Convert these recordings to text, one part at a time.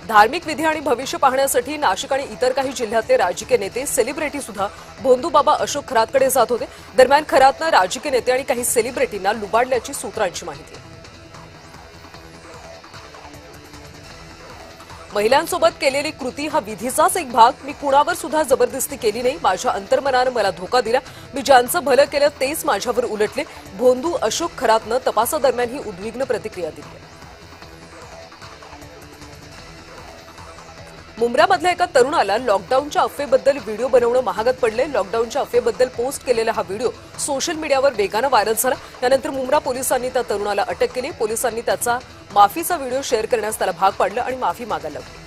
धार्मिक विधी आणि भविष्य पाहण्यासाठी नाशिक आणि इतर काही जिल्ह्यातले राजकीय नेते सेलिब्रिटी सुद्धा भोंदूबाबा अशोक खरातकडे जात होते। दरम्यान खरातनं राजकीय नेते आणि काही सेलिब्रिटींना लुबाडल्याची सूत्रांची माहिती आहे। महिलांसोबत केलेली कृती हा विधीचाच एक भाग। मी कुणावर सुद्धा जबरदस्ती केली नाही। माझ्या अंतर्मनानं मला धोका दिला। मी ज्यांचं भलं केलं तेच माझ्यावर उलटले। भोंदू अशोक खरातनं तपासादरम्यान ही उद्विग्न प्रतिक्रिया दिली आहे। मुंब्रामधल्या एका तरुणाला लॉकडाऊनच्या अफवेबद्दल व्हिडिओ बनवणं महागात पडले। लॉकडाऊनच्या अफवेबद्दल पोस्ट केलेला हा व्हिडिओ सोशल मीडियावर वेगानं व्हायरल झाला। त्यानंतर मुंब्रा पोलिसांनी त्या तरुणाला अटक केली। पोलिसांनी त्याचा माफीचा व्हिडिओ शेअर करण्यास त्याला भाग पाडलं आणि माफी मागायला लागली।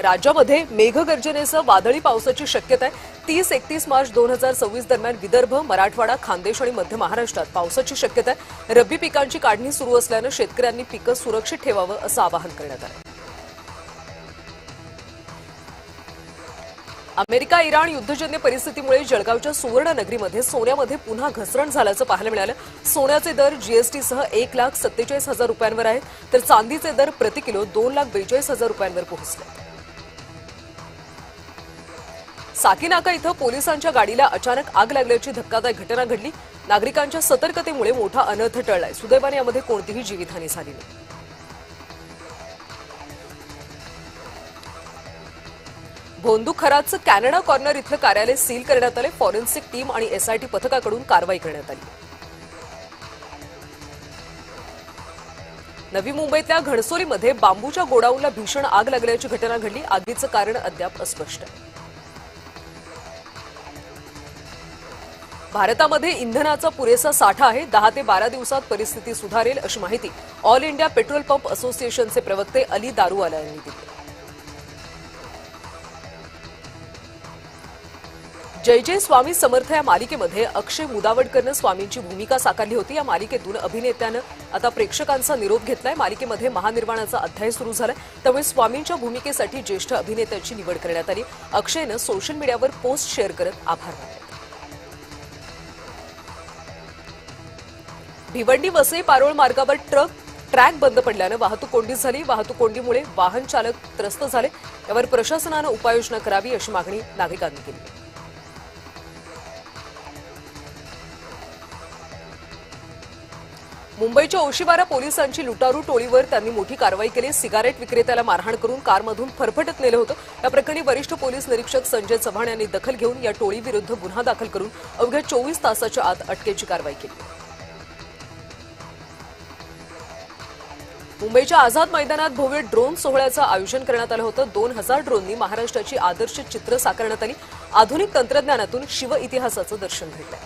राज्यामध्ये मेघगर्जनेसह वादळी पावसाची शक्यता आहे। 30-31 मार्च 2026 दरम्यान विदर्भ, मराठवाडा, खानदेश आणि मध्य महाराष्ट्रात पावसाची शक्यता आहे। रब्बी पिकांची काढणी सुरू असल्यानं शेतकऱ्यांनी पिकं सुरक्षित ठेवावं असं आवाहन करण्यात आलं। अमेरिका इराण युद्धजन्य परिस्थितीमुळे जळगावच्या सुवर्णनगरीमध्ये सोन्यामध्ये पुन्हा घसरण झाल्याचं पाहायला मिळालं। सोन्याचे दर जीएसटीसह 1,47,000 रुपयांवर आहेत, तर चांदीचे दर प्रति किलो 2,42,000 रुपयांवर पोहोचले। साकीनाका इथं पोलिसांच्या गाडीला अचानक आग लागल्याची धक्कादायक घटना घडली। नागरिकांच्या सतर्कतेमुळे मोठा अनर्थ टळलाय। सुदैवाने यामध्ये कोणतीही जीवितहानी झाली नाही। भोंदू खरातचं कॅनडा कॉर्नर इथलं कार्यालय सील करण्यात आले। फॉरेन्सिक टीम आणि एसआयटी पथकाकडून कारवाई करण्यात आली। नवी मुंबईतल्या घणसोलीमध्ये बांबूच्या गोडाऊनला भीषण आग लागल्याची घटना घडली। आगीचं कारण अद्याप अस्पष्ट आहे। भारतामध्ये इंधनाचा पुरेसा साठा आहे। 10 ते 12 दिवसात परिस्थिती सुधारेल अशी माहिती ऑल इंडिया पेट्रोल पंप असोसिएशनचे प्रवक्ते अली दारूवाला यांनी दिली। जय जय स्वामी समर्थ या मालिकेमध्ये अक्षय मुदावडकरनं स्वामींची भूमिका साकारली होती। या मालिकेतून अभिनेत्यानं आता प्रेक्षकांचा निरोप घेतलाय। मालिकेमध्ये महानिर्वाणाचा अध्याय सुरू झालाय, त्यामुळे स्वामींच्या भूमिकेसाठी ज्येष्ठ अभिनेत्याची निवड करण्यात आली। अक्षयनं सोशल मीडियावर पोस्ट शेअर करत आभार मानले। भिवंडी वसई पारोळ मार्गावर ट्रॅक बंद पडल्यानं वाहतूक कोंडी झाली। वाहतूक कोंडीमुळे वाहन चालक त्रस्त झाले। यावर प्रशासनानं उपाययोजना करावी अशी मागणी नागरिकांनी केली। मुंबईच्या ओशिवारा पोलिसांची लुटारू टोळीवर त्यांनी मोठी कारवाई केली। सिगारेट विक्रेत्याला मारहाण करून कारमधून फरफटत नेलं होतं। या प्रकरणी वरिष्ठ पोलीस निरीक्षक संजय चव्हाण यांनी दखल घेऊन या टोळीविरुद्ध गुन्हा दाखल करून अवघ्या 24 तासाच्या आत अटकेची कारवाई केली। मुंबईच्या आझाद मैदानात भव्य ड्रोन सोहळ्याचं आयोजन करण्यात आलं होतं। 2000 ड्रोननी महाराष्ट्राची आदर्श चित्र साकारण्यात आली। आधुनिक तंत्रज्ञानातून शिव इतिहासाचं दर्शन घडलं।